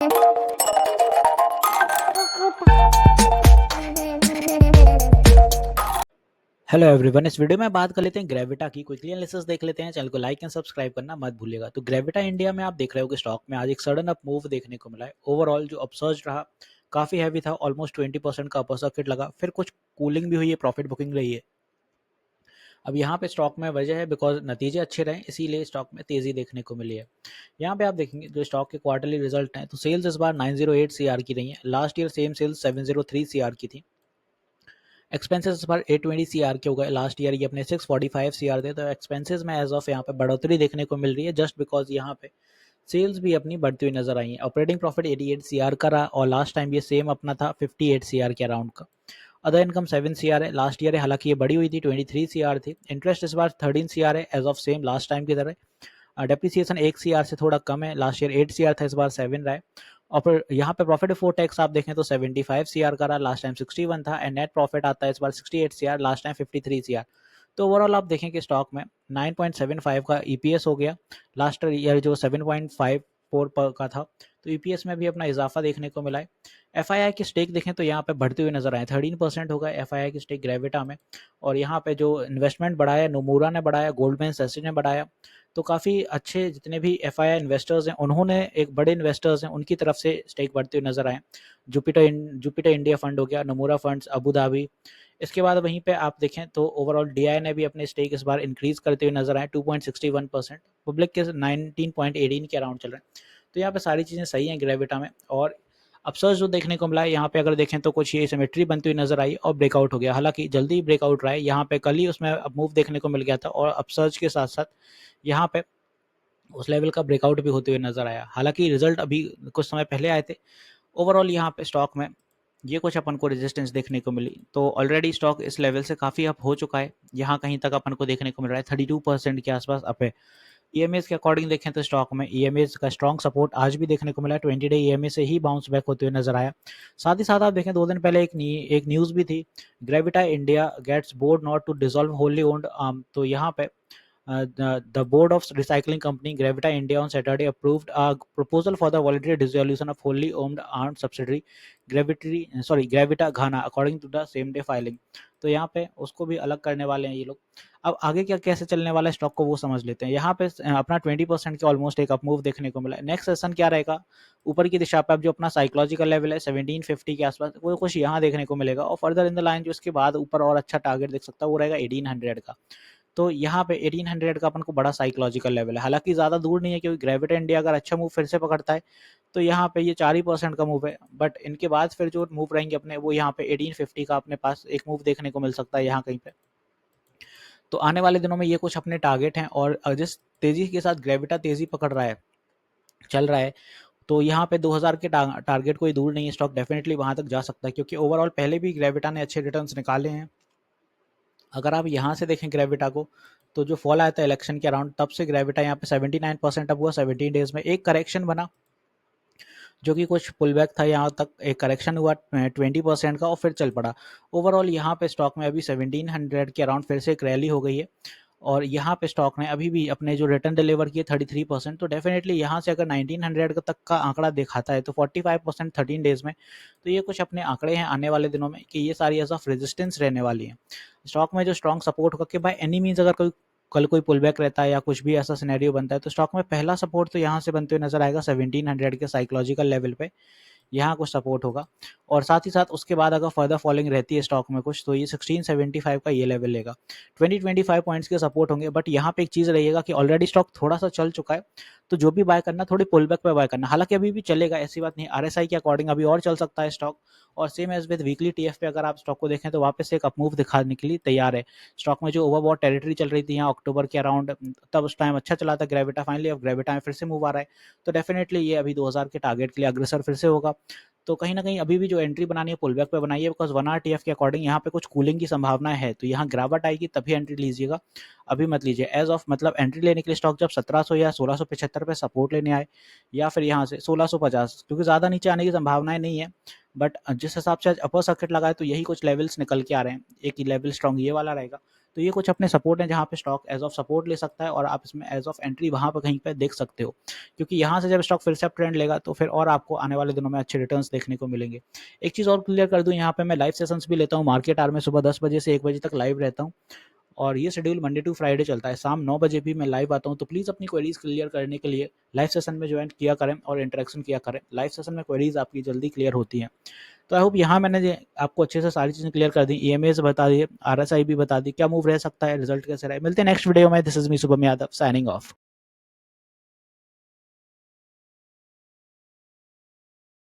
Hello everyone, इस video में बात कर लेते हैं ग्रेविटा की। क्विकली एनालिसिस देख लेते हैं। चैनल को लाइक एंड सब्सक्राइब करना मत भूलिएगा। तो ग्रेविटा इंडिया में आप देख रहे हो कि स्टॉक में आज एक सडन अप मूव देखने को मिला है। ओवरऑल जो अपसर्ज रहा काफी हैवी था, ऑलमोस्ट 20% का अपर सर्किट लगा, फिर कुछ कूलिंग भी हुई है, प्रॉफिट बुकिंग रही है। अब यहाँ पे स्टॉक में वजह है बिकॉज नतीजे अच्छे रहे, इसीलिए स्टॉक में तेजी देखने को मिली है। यहाँ पे आप देखेंगे जो स्टॉक के क्वार्टरली रिजल्ट हैं, तो सेल्स इस बार 908 सीआर की रही है। Last year same sales 703 CR की थी। एक्सपेंसेस इस बार 820 सीआर के हो गए। लास्ट ईयर ये अपने 645 सीआर थे। तो एक्सपेंसेस में एज ऑफ यहाँ पे बढ़ोतरी देखने को मिल रही है, जस्ट बिकॉज यहाँ पे सेल्स भी अपनी बढ़ती हुई नजर आई है। ऑपरेटिंग प्रॉफिट 88 सीआर का रहा और लास्ट टाइम ये सेम अपना था 58 सीआर के अराउंड का। अदर इनकम 7 सीआर है, लास्ट ईयर है, हालांकि ये बड़ी हुई थी, 23 सीआर थी। इंटरेस्ट इस बार 13 सीआर है, as of same last time की तरह। डेप्रिसिएशन 1 सीआर से थोड़ा कम है, लास्ट ईयर 8 सीआर था, इस बार 7 रहा है। और फिर यहाँ पे प्रॉफिट बिफोर टैक्स आप देखें तो 75 सीआर का रहा, लास्ट टाइम 61 था। एंड नेट प्रॉफिट आता है इस बार 68 सीआर, लास्ट टाइम 53 सीआर। तो ओवरऑल आप देखें कि स्टॉक में 9.75 का ईपीएस हो गया, लास्ट ईयर जो 7.54 का था। तो ईपीएस में भी अपना इजाफा देखने को मिला है। एफआईआई की स्टेक देखें तो यहाँ पे बढ़ते हुए नजर आए, 13% हो गया एफआईआई की स्टेक ग्रेविटा में। और यहाँ पे जो इन्वेस्टमेंट बढ़ाया, नोमूरा ने बढ़ाया, गोल्डमैन सैक्स ने बढ़ाया। तो काफ़ी अच्छे जितने भी एफआईआई इन्वेस्टर्स हैं, उन्होंने एक बड़े इन्वेस्टर्स हैं उनकी तरफ से स्टेक बढ़ते हुए नजर आए। जुपिटर इंडिया फंड हो गया, नमूरा फंड्स, अबू धाबी। इसके बाद वहीं पे आप देखें तो ओवरऑल डीआई ने भी अपने स्टेक इस बार इंक्रीज करते हुए नजर आए, 2.61%। पब्लिक के 19.18 के अराउंड चल रहे हैं। तो यहाँ पे सारी चीज़ें सही हैं ग्रेविटा में। और अपसर्ज जो देखने को मिला है यहाँ पे, अगर देखें तो कुछ ये सिमेट्री बनती हुई नजर आई और ब्रेकआउट हो गया। हालांकि जल्दी ब्रेकआउट रहा है, यहाँ पे कल ही उसमें मूव देखने को मिल गया था और अपसर्ज के साथ साथ यहाँ पे उस लेवल का ब्रेकआउट भी होते हुए नजर आया। हालांकि रिजल्ट अभी कुछ समय पहले आए थे। ओवरऑल यहाँ पे स्टॉक में ये कुछ अपन को रेजिस्टेंस देखने को मिली। तो ऑलरेडी स्टॉक इस लेवल से काफ़ी अप हो चुका है, यहाँ कहीं तक अपन को देखने को मिल रहा है 32% के आसपास अप है। ईएमएस के अकॉर्डिंग देखें तो स्टॉक में ईएमएस का स्ट्रॉन्ग सपोर्ट आज भी देखने को मिला है, 20 डे ईएमए से ही बाउंस बैक होते हुए नजर आया। साथ ही साथ आप देखें 2 दिन पहले एक न्यूज़ भी थी, Gravita India gets board not to dissolve wholly owned. तो यहाँ पे the board of recycling company Gravita India on Saturday approved a proposal for the voluntary dissolution of wholly owned armed subsidiary Gravita Ghana according to the same day filing। तो यहाँ पे उसको भी अलग करने वाले हैं ये लोग। अब आगे क्या कैसे चलने वाला है स्टॉक को वो समझ लेते हैं। यहाँ पे अपना 20% के ऑलमोस्ट एक अप मूव देखने को मिला है। नेक्स्ट सेशन क्या रहेगा, ऊपर की दिशा पे अब जो अपना साइकोलॉजिकल लेवल है 1750 के आसपास, वो कुछ यहाँ देखने को मिलेगा। और फर्दर इन द लाइन जो इसके बाद ऊपर और अच्छा टारगेट देख सकता है वो रहेगा 1800 का। तो यहाँ पे 1800 का अपन को बड़ा साइकोलॉजिकल लेवल है, हालांकि ज़्यादा दूर नहीं है, क्योंकि ग्रेविटा इंडिया अगर अच्छा मूव फिर से पकड़ता है तो यहाँ पे ये 4% का मूव है। बट इनके बाद फिर जो मूव रहेंगे अपने, वो यहाँ पे 1850 का अपने पास एक मूव देखने को मिल सकता है यहाँ कहीं पे। तो आने वाले दिनों में ये कुछ अपने टारगेट हैं। और जिस तेजी के साथ ग्रेविटा तेजी पकड़ रहा है, चल रहा है, तो यहाँ पे 2000 के टारगेट कोई दूर नहीं है। स्टॉक डेफिनेटली वहां तक जा सकता है, क्योंकि ओवरऑल पहले भी ग्रेविटा ने अच्छे रिटर्न्स निकाले हैं। अगर आप यहाँ से देखें ग्रेविटा को, तो जो फॉल आया था इलेक्शन के अराउंड, तब से ग्रेविटा यहाँ पे 79% अब हुआ 17 डेज में। एक करेक्शन बना जो कि कुछ पुल बैक था, यहाँ तक एक करेक्शन हुआ 20% का और फिर चल पड़ा। ओवरऑल यहाँ पे स्टॉक में अभी 1700 के अराउंड फिर से एक रैली हो गई है। और यहाँ पे स्टॉक ने अभी भी अपने जो रिटर्न डिलीवर किए 33%। तो डेफिनेटली यहाँ से अगर 1900 तक का आंकड़ा दिखाता है तो 45% 13 डेज में, तो ये कुछ अपने आंकड़े हैं आने वाले दिनों में कि ये सारी एज ऑफ रेजिस्टेंस रहने वाली है। स्टॉक में जो स्ट्रॉन्ग सपोर्ट होगा कि बाय एनी मीन्स अगर कल कोई पुल बैक रहता है या कुछ भी ऐसा सिनेरियो बनता है, तो स्टॉक में पहला सपोर्ट तो यहाँ से बनते हुए नजर आएगा 1700 के साइकोलॉजिकल लेवल पे, यहाँ कुछ सपोर्ट होगा। और साथ ही साथ उसके बाद अगर फर्दर फॉलिंग रहती है स्टॉक में कुछ, तो ये 1675 का ये लेवल लेगा। 20-25 पॉइंट्स के सपोर्ट होंगे। बट यहाँ पे एक चीज़ रहिएगा कि ऑलरेडी स्टॉक थोड़ा सा चल चुका है, तो जो भी बाय करना थोड़ी पुल बैक पे बाय करना। हालांकि अभी भी चलेगा, ऐसी बात नहीं, आरएसआई के अकॉर्डिंग अभी और चल सकता है स्टॉक। और same as with weekly TF पे अगर आप स्टॉक को देखें तो वापस से एक अपमूव दिखाने के लिए तैयार है। स्टॉक में जो ओवरबॉट टेरिटरी चल रही थी यहाँ अक्टूबर के अराउंड, तब उस टाइम अच्छा चला था ग्रेविटा, फाइनली अब ग्रेविटा में फिर से मूव आ रहा है। तो डेफिनेटली ये अभी 2000 के टारगेट के लिए अग्रसर फिर से होगा। तो कहीं ना कहीं अभी भी जो एंट्री बनानी है पुल बैक पे बनाइए, बिकॉज 1 आवर टीएफ के अकॉर्डिंग यहाँ पे कुछ कूलिंग की संभावना है। तो यहाँ गिरावट आएगी तभी एंट्री लीजिएगा, अभी मत लीजिए। एज ऑफ मतलब एंट्री लेने के लिए स्टॉक जब 1700 या 1675 पे सपोर्ट लेने आए, या फिर यहाँ से 1650, क्योंकि ज़्यादा नीचे आने की संभावनाएं नहीं है। बट जिस हिसाब से आज अपर सर्किट लगा है तो यही कुछ लेवल्स निकल के आ रहे हैं। एक ही लेवल स्ट्रॉन्ग ये वाला रहेगा, तो ये कुछ अपने सपोर्ट हैं जहाँ पे स्टॉक एज ऑफ सपोर्ट ले सकता है और आप इसमें एज ऑफ एंट्री वहाँ पर कहीं पे देख सकते हो, क्योंकि यहाँ से जब स्टॉक फिर से ट्रेंड लेगा तो फिर और आपको आने वाले दिनों में अच्छे रिटर्न्स देखने को मिलेंगे। एक चीज़ और क्लियर कर दूँ, यहाँ पे मैं लाइव सेशंस भी लेता हूँ मार्केट आवर में, सुबह 10 बजे से 1 बजे तक लाइव रहता हूँ और ये शेड्यूल मंडे टू फ्राइडे चलता है। शाम 9 बजे भी मैं लाइव आता हूँ, तो प्लीज़ अपनी क्वेरीज क्लियर करने के लिए लाइव सेशन में ज्वाइन किया करें और इंटरेक्शन किया करें। लाइव सेशन में क्वेरीज आपकी जल्दी क्लियर होती हैं। तो आई होप यहाँ मैंने आपको अच्छे से सारी चीज़ें क्लियर कर दी, ईएमएस बता दिए, आरएसआई भी बता दी, क्या मूव रह सकता है, रिजल्ट कैसे रहे। मिलते हैं नेक्स्ट वीडियो में। This is me Shubham Yadav signing off.